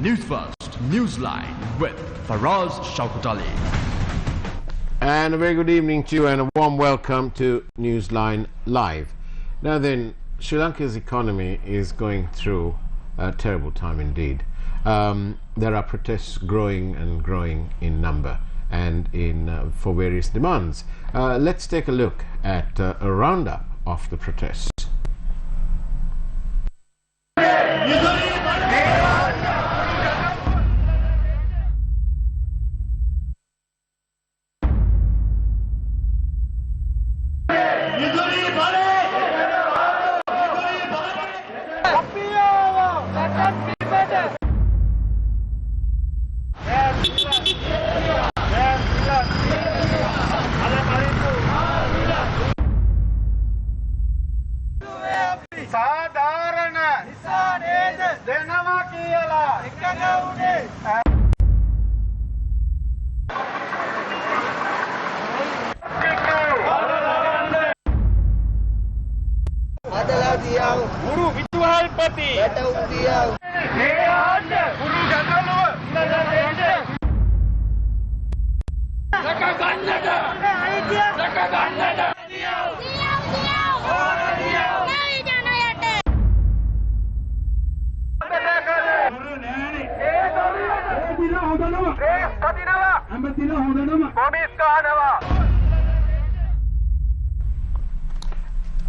Newsfirst Newsline with Faraz Shaukutali. And a very good evening to you and a warm welcome to Newsline Live. Now then, Sri Lanka's economy is going through a terrible time indeed. There are protests growing and growing in number and for various demands. Let's take a look at a roundup of the protests.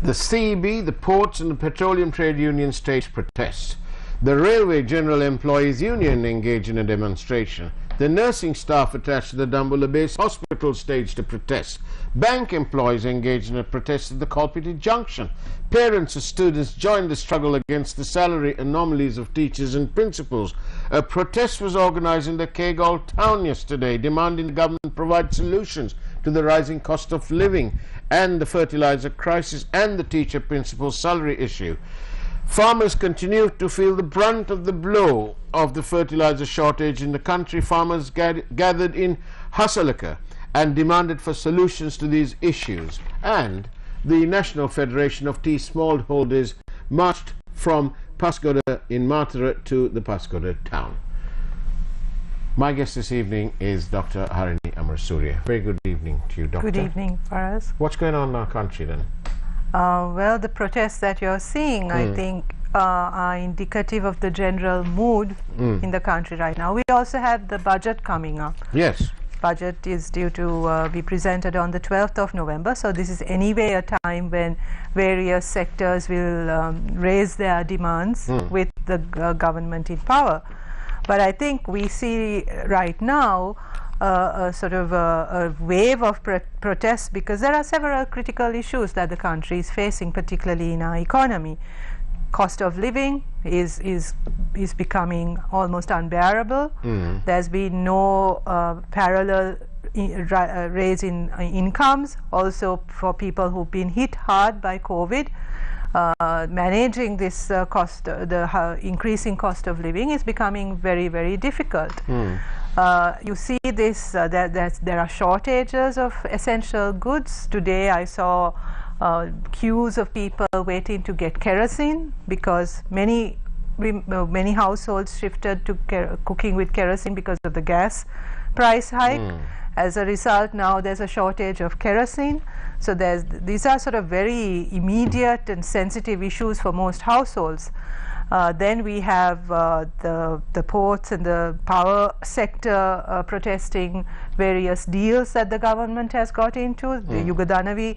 The CEB, the ports and the petroleum trade union staged protests. The Railway General Employees Union engaged in a demonstration. The nursing staff attached to the Dambulla Base Hospital staged a protest. Bank employees engaged in a protest at the Kolpiti Junction. Parents of students joined the struggle against the salary anomalies of teachers and principals. A protest was organized in the Kegal town yesterday, demanding the government provide solutions to the rising cost of living and the fertilizer crisis and the teacher principal salary issue. Farmers continue to feel the brunt of the blow of the fertilizer shortage in the country. Farmers gathered in Hasalaka and demanded for solutions to these issues. And the National Federation of Tea Smallholders marched from Pascoda in Mathura to the Pascoda town. My guest this evening is Dr. Harini Amarasuriya. Very good evening to you, Doctor. Good evening, Faraz. What's going on in our country then? Well, the protests that you're seeing, I think, are indicative of the general mood in the country right now. We also have the budget coming up. Yes. Budget is due to be presented on the 12th of November, so this is anyway a time when various sectors will raise their demands with the government in power. But I think we see right now a sort of a wave of protests because there are several critical issues that the country is facing, particularly in our economy. Cost of living is becoming almost unbearable. There's been no parallel raise in incomes. Also, for people who've been hit hard by COVID, managing this increasing cost of living is becoming very, very difficult. You see this, there are shortages of essential goods. Today I saw queues of people waiting to get kerosene because many households shifted to cooking with kerosene because of the gas price hike. As a result, now there's a shortage of kerosene. So these are sort of very immediate and sensitive issues for most households. Then we have the ports and the power sector protesting various deals that the government has got into, the Yugadanavi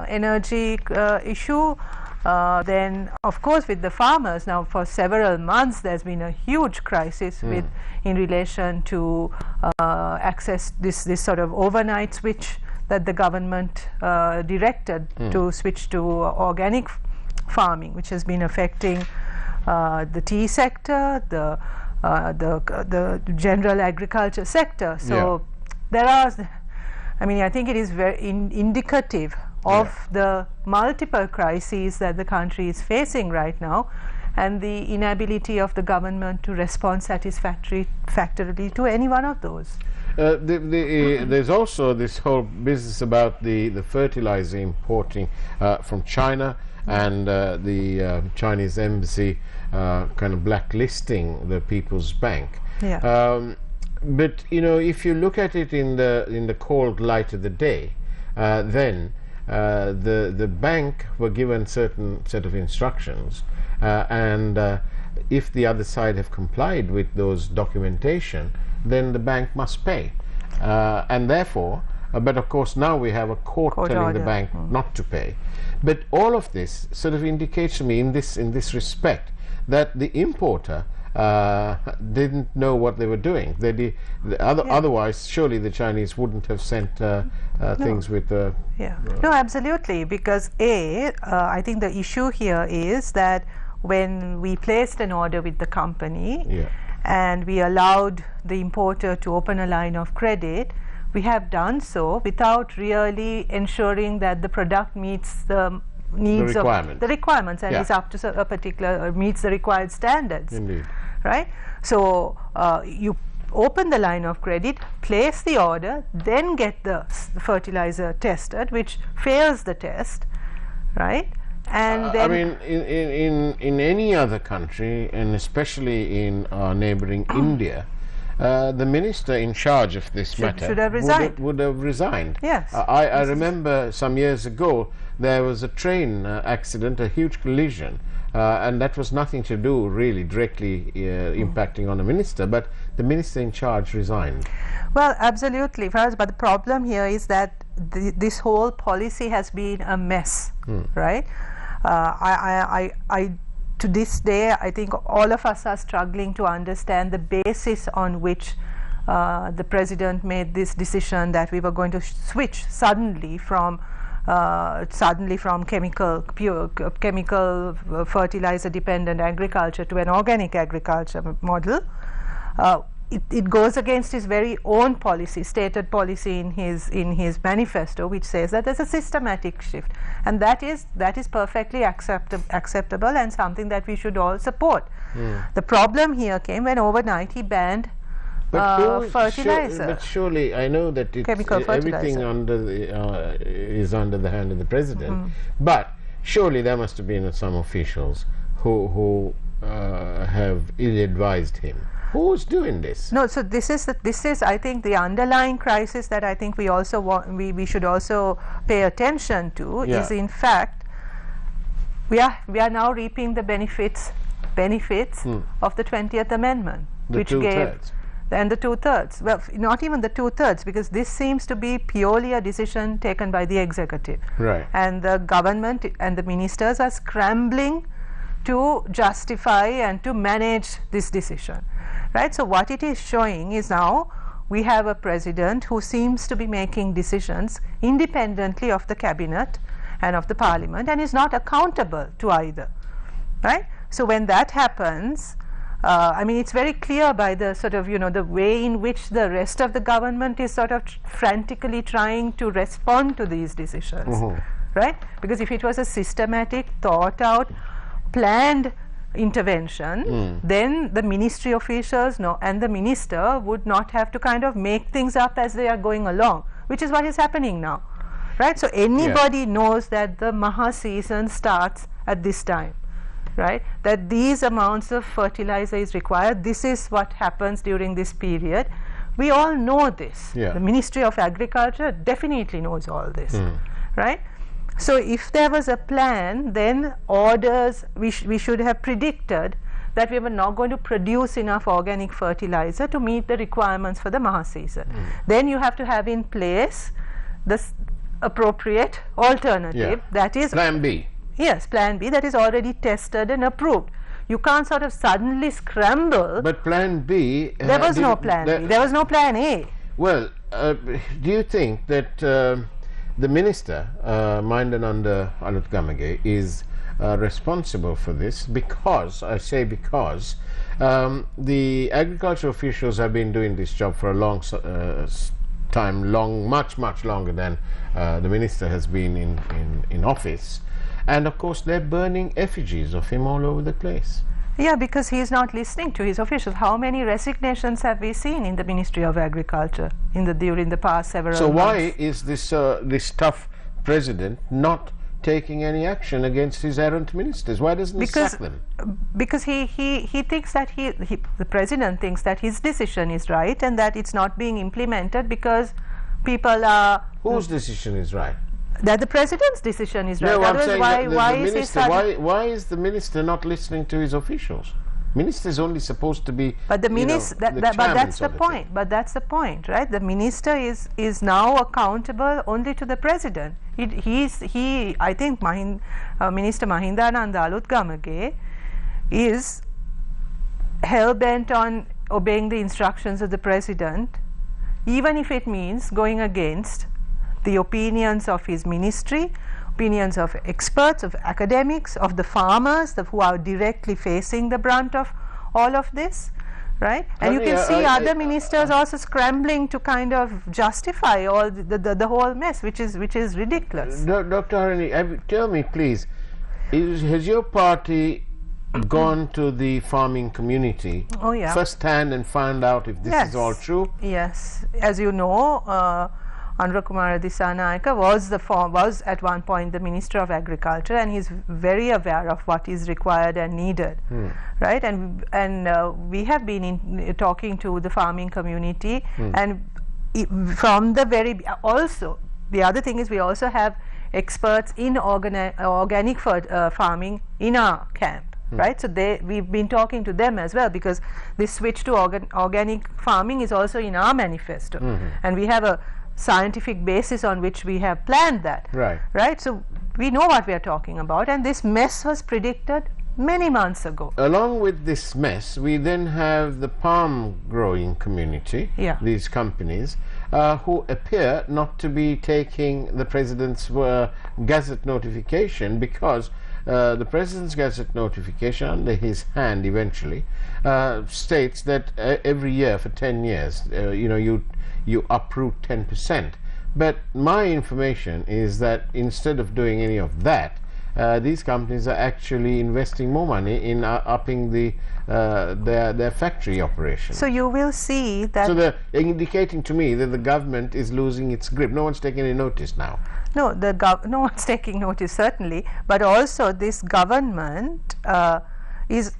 energy issue. Then, of course, with the farmers, now for several months there's been a huge crisis in relation to access this sort of overnight switch that the government directed to switch to organic farming, which has been affecting the tea sector, the general agriculture sector. So there are, I mean, I think it is very indicative of the multiple crises that the country is facing right now, and the inability of the government to respond satisfactorily to any one of those. There's also this whole business about the fertilizer importing from China, and the Chinese embassy kind of blacklisting the People's Bank. Yeah. But you know, if you look at it in the cold light of the day, then the bank were given certain set of instructions, and if the other side have complied with those documentation, then the bank must pay, and therefore, but of course now we have a court telling order. the bank not to pay. But all of this sort of indicates to me in this respect that the importer didn't know what they were doing. Otherwise, surely the Chinese wouldn't have sent things with. No, absolutely. Because I think the issue here is that when we placed an order with the company, and we allowed the importer to open a line of credit, we have done so without really ensuring that the product meets the needs of the requirements and is up to a particular meets the required standards. Indeed. Right? So you open the line of credit, place the order, then get the fertilizer tested, which fails the test, right? And then I mean, in any other country, and especially in our neighboring India, the minister in charge of this matter should have resigned. Would have resigned. Yes. I remember some years ago there was a train accident, a huge collision, and that was nothing to do really directly impacting on the minister, but the minister in charge resigned. Well, absolutely, Faraz, but the problem here is that this whole policy has been a mess, right? To this day, I think all of us are struggling to understand the basis on which the president made this decision that we were going to switch suddenly from chemical fertilizer dependent agriculture to an organic agriculture model. It goes against his very own policy, stated policy in his manifesto, which says that there's a systematic shift, and that is perfectly acceptable and something that we should all support. The problem here came when overnight he banned fertilizer. But surely, I know that it's, everything is under the hand of the president. But surely there must have been some officials who have ill-advised him. Who's doing this? No, so this is I think the underlying crisis that I think we also we should also pay attention to is, in fact, we are now reaping the benefits of the 20th Amendment, which gave and the 2/3. Well, not even the 2/3, because this seems to be purely a decision taken by the executive, right? And the government and the ministers are scrambling to justify and to manage this decision. Right, so what it is showing is now we have a president who seems to be making decisions independently of the cabinet and of the parliament, and is not accountable to either. Right, so when that happens, I mean, it's very clear by the sort of the way in which the rest of the government is sort of frantically trying to respond to these decisions. Right, because if it was a systematic, thought out, planned intervention, then the ministry officials and the minister would not have to kind of make things up as they are going along, which is what is happening now, right? So anybody knows that the Maha season starts at this time, right? That these amounts of fertilizer is required. This is what happens during this period. We all know this. The Ministry of Agriculture definitely knows all this, right? So if there was a plan, then orders, we should have predicted that we were not going to produce enough organic fertilizer to meet the requirements for the Maha season. Then you have to have in place this appropriate alternative, that is Plan B. Yes, Plan B, that is already tested and approved. You can't sort of suddenly scramble. But Plan B... there was no Plan B. There was no Plan A. Well, do you think that the minister, Mindananda Anutgamage, is responsible for this? Because, I say because, the agriculture officials have been doing this job for a long time, much longer than the minister has been in office. And of course they're burning effigies of him all over the place. Yeah, because he is not listening to his officials. How many resignations have we seen in the Ministry of Agriculture during the past several So months? why is this tough president not taking any action against his errant ministers? Why doesn't he sack them? Because he thinks that the president thinks that his decision is right and that it's not being implemented because people are... Whose decision is right? That the president's decision is right. No, I'm Otherwise, saying why is the minister not listening to his officials? Minister is only supposed to be. But the minister, but that's the point. But that's the point, right? The minister is now accountable only to the president. I think Minister Mahindananda Alutgamage is hell bent on obeying the instructions of the president, even if it means going against the opinions of his ministry, opinions of experts, of academics, of the farmers who are directly facing the brunt of all of this, right? And you can see other ministers also scrambling to kind of justify all the whole mess, which is ridiculous. Dr. Harini, tell me please, has your party gone to the farming community firsthand and found out if this is all true? Yes, as you know, Anurakumara Dissanayake was at one point the Minister of Agriculture, and he's very aware of what is required and needed, right? And we have been talking to the farming community, and from the very also the other thing is we also have experts in organic farming in our camp. Right, so we've been talking to them as well, because this switch to organic farming is also in our manifesto, and we have a scientific basis on which we have planned that. Right, so we know what we are talking about, and this mess was predicted many months ago. Along with this mess, we then have the palm growing community, these companies, who appear not to be taking the president's gazette notification, because the president's gazette notification under his hand eventually states that every year for 10 years you uproot 10%, but my information is that instead of doing any of that, these companies are actually investing more money in upping their factory operations. So you will see that. So they're indicating to me that the government is losing its grip. No one's taking any notice now. No, no one's taking notice, certainly, but also this government is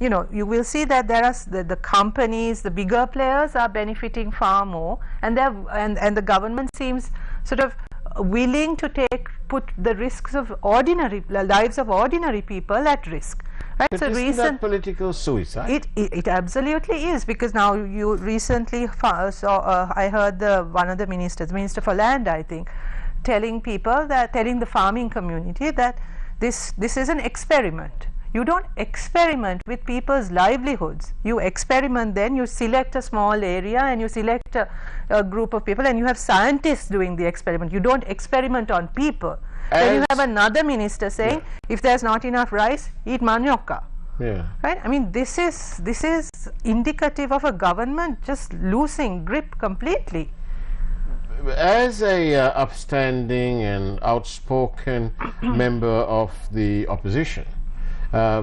you will see that there are the companies, the bigger players are benefiting far more, and the government seems sort of willing to put the risks of lives of ordinary people at risk. Right? But isn't that political suicide? It absolutely is, because now you recently saw, I heard one of the ministers, Minister for Land, I think, telling the farming community that this is an experiment. You don't experiment with people's livelihoods. You experiment, then you select a small area and you select a group of people, and you have scientists doing the experiment. You don't experiment on people. Then you have another minister saying, if there's not enough rice, eat manioka. Right? I mean, this is indicative of a government just losing grip completely. As a upstanding and outspoken member of the opposition,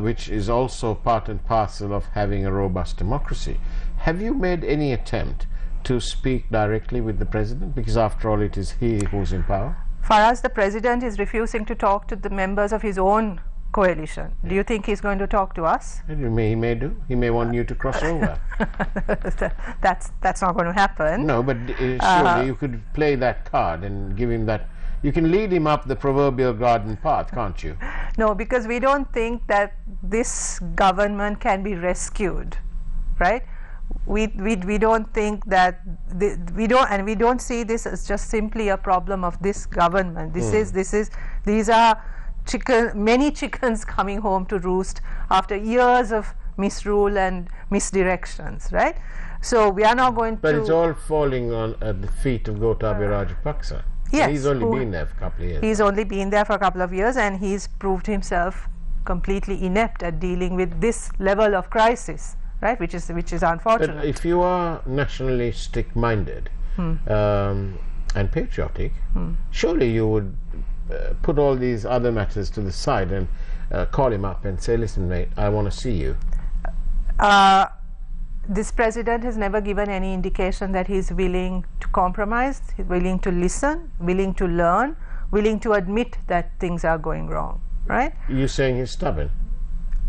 which is also part and parcel of having a robust democracy, have you made any attempt to speak directly with the president? Because after all, it is he who's in power. For us, the president is refusing to talk to the members of his own coalition. Do you think he's going to talk to us? He may do. He may want you to cross over. That's not going to happen. No, but surely you could play that card and give him that. You can lead him up the proverbial garden path, can't you? No, because we don't think that this government can be rescued, right? We don't think that we don't see this as just simply a problem of this government. These are many chickens coming home to roost after years of misrule and misdirections, right? So we are not going to. But it's all falling at the feet of Gotabaya Rajapaksa. Yes, he's only been there for a couple of years. He's only been there for a couple of years, and he's proved himself completely inept at dealing with this level of crisis, right? Which is unfortunate. But if you are nationalistic minded and patriotic, surely you would put all these other matters to the side and call him up and say, listen mate, I want to see you? This president has never given any indication that he's willing to compromise, he's willing to listen, willing to learn, willing to admit that things are going wrong, right? You're saying he's stubborn?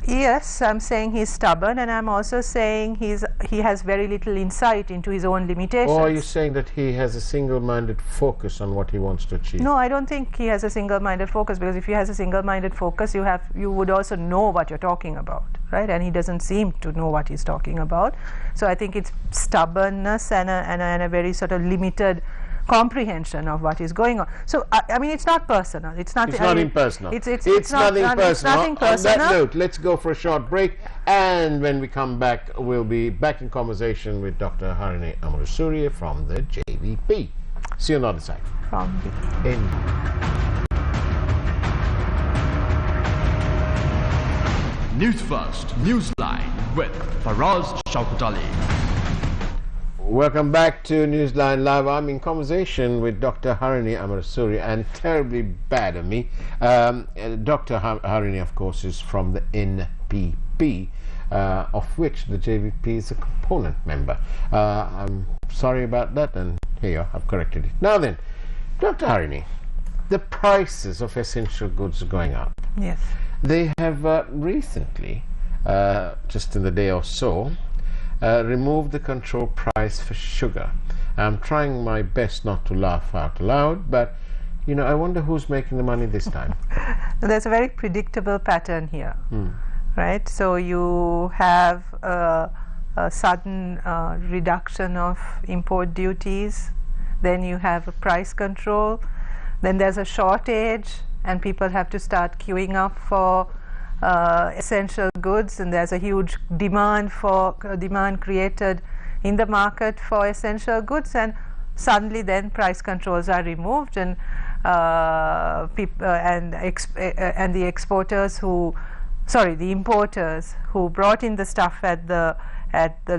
Yes, I'm saying he's stubborn, and I'm also saying he has very little insight into his own limitations. Or are you saying that he has a single-minded focus on what he wants to achieve? No, I don't think he has a single-minded focus, because if he has a single-minded focus, you would also know what you're talking about, right? And he doesn't seem to know what he's talking about. So I think it's stubbornness and a very sort of limited comprehension of what is going on. So I mean, it's not personal. It's not. It's not impersonal. It's nothing personal. It's nothing personal. On that note, let's go for a short break, and when we come back, we'll be back in conversation with Dr. Harini Amarasuriya from the JVP. See you on the other side. From the Newsfirst Newsline with Faraz Shaukat. Welcome back to Newsline Live. I'm in conversation with Dr. Harini Amarasuriya, and terribly bad of me. Dr. Harini, of course, is from the NPP, of which the JVP is a component member. I'm sorry about that, and here you are, I've corrected it. Now then, Dr. Harini, the prices of essential goods are going up. Yes. They have recently, just in the day or so, remove the control price for sugar. I'm trying my best not to laugh out loud, but you know, I wonder who's making the money this time. There's a very predictable pattern here, right? So you have a sudden reduction of import duties, then you have a price control, then there's a shortage and people have to start queuing up for essential goods, and there's a huge demand created in the market for essential goods, and suddenly then price controls are removed, and the importers who brought in the stuff at the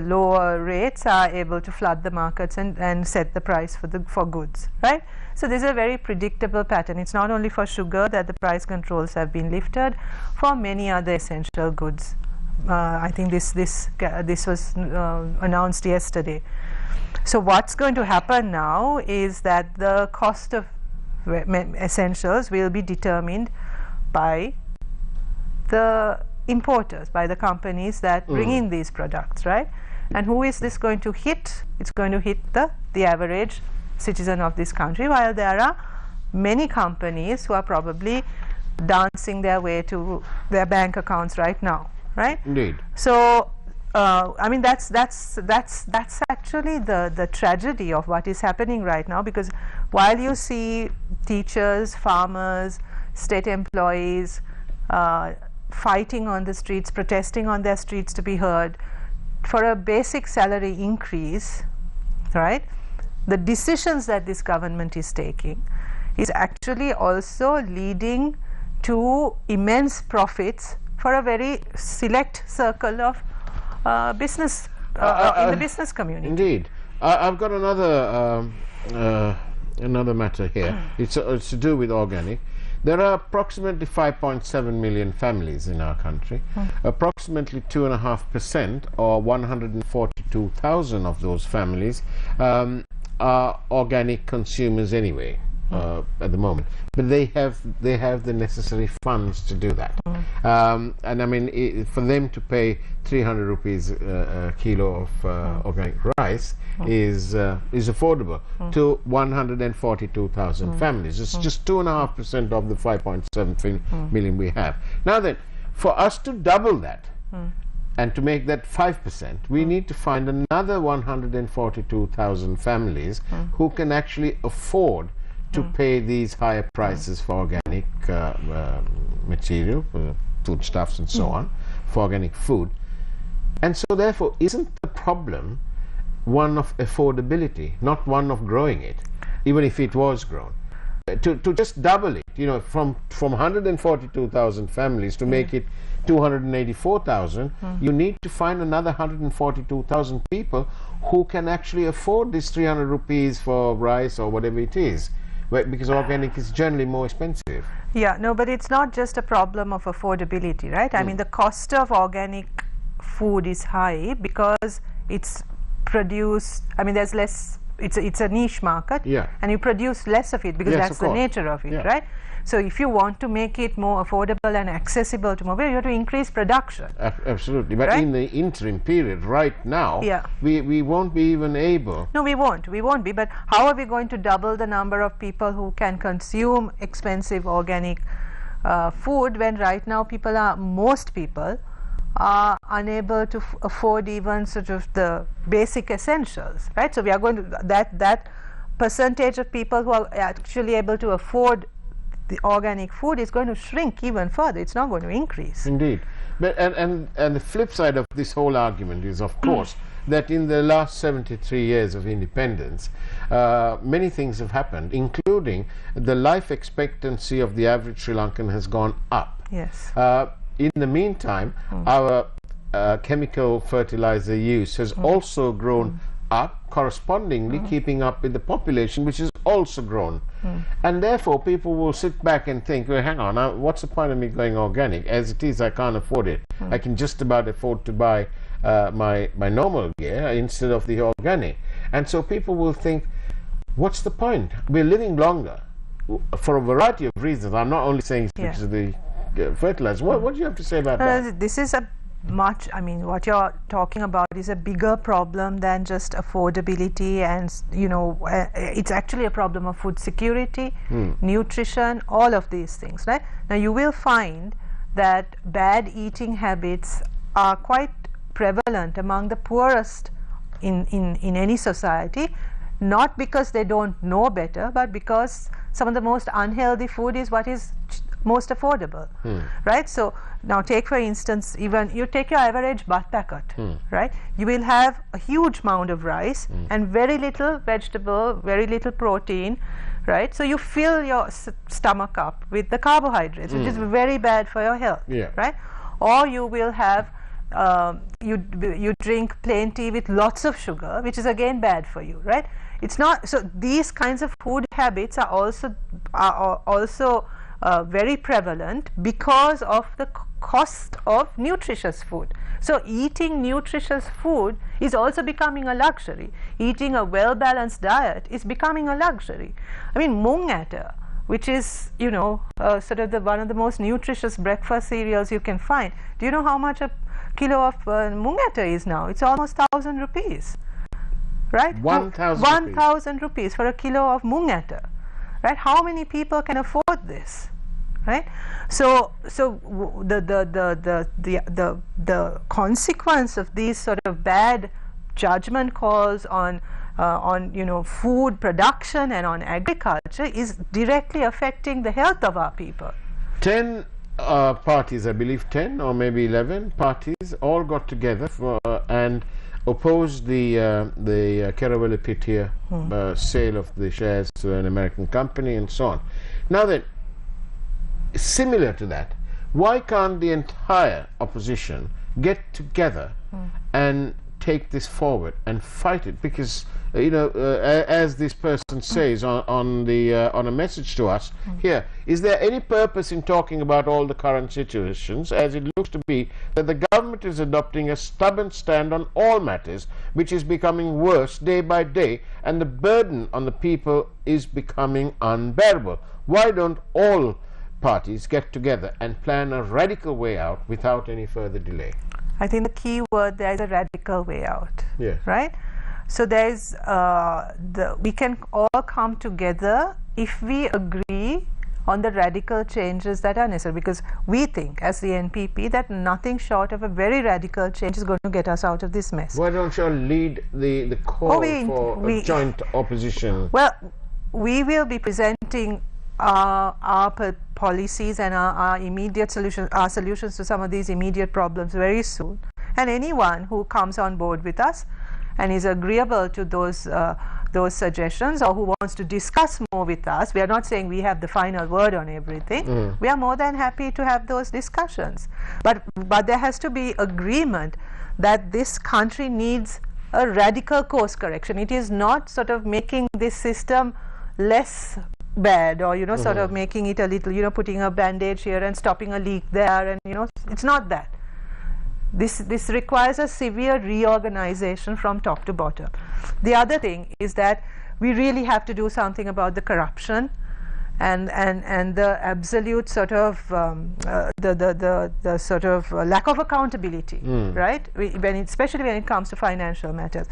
lower rates are able to flood the markets and set the price for goods, right? So this is a very predictable pattern. It's not only for sugar that the price controls have been lifted, for many other essential goods. I think this was announced yesterday. So what's going to happen now is that the cost of essentials will be determined by the importers, by the companies that bring in these products, right? And who is this going to hit? It's going to hit the average citizen of this country, while there are many companies who are probably dancing their way to their bank accounts right now, right? Indeed. So I mean, that's actually the tragedy of what is happening right now, because while you see teachers, farmers, state employees fighting on the streets, protesting on their streets to be heard for a basic salary increase, right? The decisions that this government is taking is actually also leading to immense profits for a very select circle of business in the business community. Indeed. I've got another matter here. It's to do with organic. There are approximately 5.7 million families in our country. Approximately 2.5%, or 142,000 of those families, are organic consumers anyway at the moment, but they have the necessary funds to do that. And I mean, for them to pay 300 rupees a kilo of organic rice is affordable to 142,000 families. It's just 2.5% of the 5.7 million we have. Now then, for us to double that and to make that 5%, we need to find another 142,000 families who can actually afford to pay these higher prices for organic material, foodstuffs and so on, for organic food. And so therefore, isn't the problem one of affordability, not one of growing it, even if it was grown? To just double it, you know, from 142,000 families to make it 284,000, you need to find another 142,000 people who can actually afford this 300 rupees for rice or whatever it is. because organic is generally more expensive. Yeah, no, but it's not just a problem of affordability, right? I mean, the cost of organic food is high because it's produced, I mean, there's less, it's a niche market, and you produce less of it because that's the nature of it, right? So if you want to make it more affordable and accessible to more people, you have to increase production. Absolutely, but in the interim period right now, we won't be even able. No, we won't be, but how are we going to double the number of people who can consume expensive organic food when right now most people are unable to afford even sort of the basic essentials, right? So we are going to, that percentage of people who are actually able to afford the organic food is going to shrink even further. It's not going to increase. Indeed. But and the flip side of this whole argument is, of course, that in the last 73 years of independence, many things have happened, including the life expectancy of the average Sri Lankan has gone up. Yes. In the meantime, our chemical fertilizer use has also grown up, correspondingly keeping up with the population, which has also grown. And therefore people will sit back and think, well, hang on, what's the point of me going organic? As it is, I can't afford it. I can just about afford to buy my normal gear instead of the organic. And so people will think, what's the point? We're living longer for a variety of reasons. I'm not only saying it's because of the fertilizer. What do you have to say about that? This is I mean, what you're talking about is a bigger problem than just affordability, and it's actually a problem of food security, nutrition, all of these things, right? Now you will find that bad eating habits are quite prevalent among the poorest in any society, not because they don't know better, but because some of the most unhealthy food is what is most affordable, right? So now take, for instance, even you take your average bhat packet, right? You will have a huge amount of rice and very little vegetable, very little protein, right? So you fill your stomach up with the carbohydrates, which is very bad for your health, right? Or you will have you drink plain tea with lots of sugar, which is again bad for you, right? It's not, so these kinds of food habits are also very prevalent because of the cost of nutritious food. So eating nutritious food is also becoming a luxury. Eating a well-balanced diet is becoming a luxury. I mean, mung atta, which is, sort of one of the most nutritious breakfast cereals you can find. Do you know how much a kilo of mung atta is now? It's almost 1,000 rupees, right? 1,000 rupees for a kilo of mung atta. Right? How many people can afford this? Right? So the consequence of these sort of bad judgment calls on food production and on agriculture is directly affecting the health of our people. 10 parties, I believe 10 or maybe 11 parties, all got together and opposed the Kerawala Pitya sale of the shares to an American company and so on. Now then, similar to that, why can't the entire opposition get together and take this forward and fight it? Because as this person says on a message to us here, is there any purpose in talking about all the current situations, as it looks to be that the government is adopting a stubborn stand on all matters, which is becoming worse day by day, and the burden on the people is becoming unbearable? Why don't all parties get together and plan a radical way out without any further delay? I think the key word there is a radical way out, right? So there's we can all come together if we agree on the radical changes that are necessary, because we think as the NPP that nothing short of a very radical change is going to get us out of this mess. Why don't you lead the call for a joint opposition? Well, we will be presenting our policies and our immediate solutions, our solutions to some of these immediate problems very soon. And anyone who comes on board with us and is agreeable to those suggestions, or who wants to discuss more with us, we are not saying we have the final word on everything. We are more than happy to have those discussions. But there has to be agreement that this country needs a radical course correction. It is not sort of making this system less bad, or sort of making it a little, putting a bandage here and stopping a leak there, and it's not that. This requires a severe reorganization from top to bottom. The other thing is that we really have to do something about the corruption and the absolute sort of the sort of lack of accountability, right? Especially when it comes to financial matters.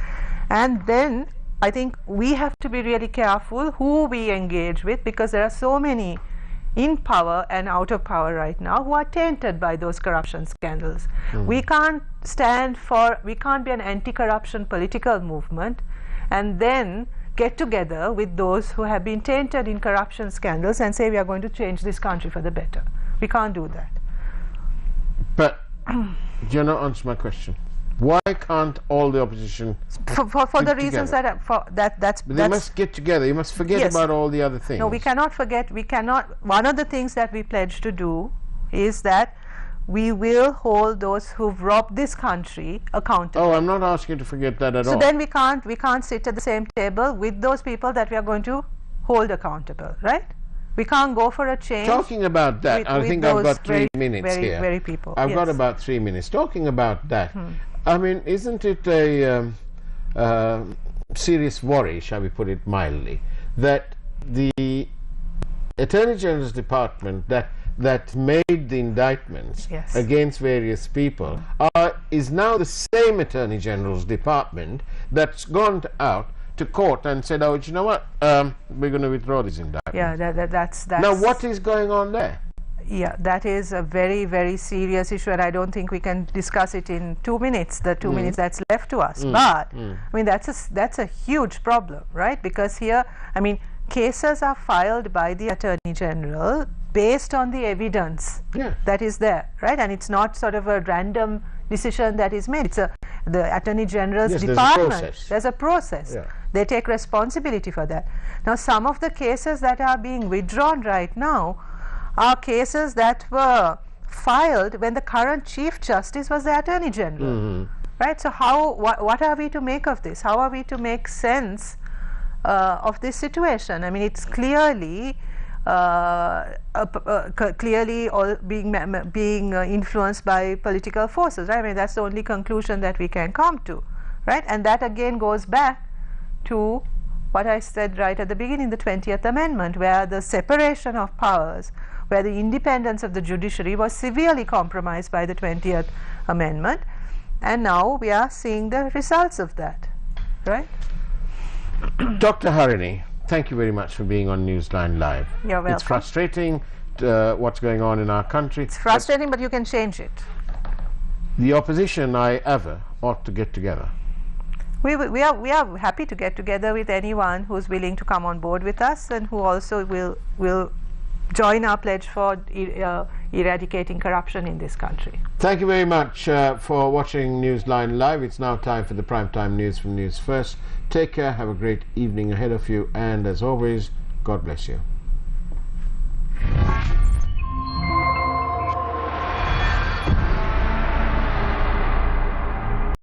And then I think we have to be really careful who we engage with, because there are so many in power and out of power right now who are tainted by those corruption scandals. We can't we can't be an anti-corruption political movement and then get together with those who have been tainted in corruption scandals and say we are going to change this country for the better. We can't do that. But you're not answering my question. Why can't all the opposition for the reasons together? That's They must get together. You must forget about all the other things. No, we cannot forget. One of the things that we pledge to do is that we will hold those who've robbed this country accountable. Oh, I'm not asking you to forget that at all. So then we can't sit at the same table with those people that we are going to hold accountable, right? We can't go for a change. Talking about that, I think I've got 3 minutes here. Very people. I've got about 3 minutes. Talking about that, I mean, isn't it a serious worry, shall we put it mildly, that the Attorney General's Department that made the indictments against various people is now the same Attorney General's Department that's gone out to court and said, oh, you know what, we're going to withdraw this indictment. Yeah, that's now what is going on there? Yeah, that is a very, very serious issue, and I don't think we can discuss it in 2 minutes, the 2 minutes that's left to us. But I mean, that's a huge problem, right? Because here, I mean, cases are filed by the Attorney General based on the evidence that is there, right? And it's not sort of a random decision that is made. It's the Attorney General's department. There's a process. Yeah. They take responsibility for that. Now, some of the cases that are being withdrawn right now are cases that were filed when the current Chief Justice was the Attorney General, right? So what are we to make of this? How are we to make sense of this situation? I mean, it's clearly all being influenced by political forces, right? I mean, that's the only conclusion that we can come to, right? And that again goes back to what I said right at the beginning, the 20th Amendment, where the separation of powers, where the independence of the judiciary was severely compromised by the 20th Amendment, and now we are seeing the results of that, right? Dr. Harini, thank you very much for being on Newsline Live. You're welcome. It's frustrating what's going on in our country. It's frustrating, but you can change it. The opposition ought to get together. We are happy to get together with anyone who's willing to come on board with us and who also will join our pledge for eradicating corruption in this country. Thank you very much for watching Newsline Live. It's now time for the primetime news from News First. Take care, have a great evening ahead of you, and as always, God bless you.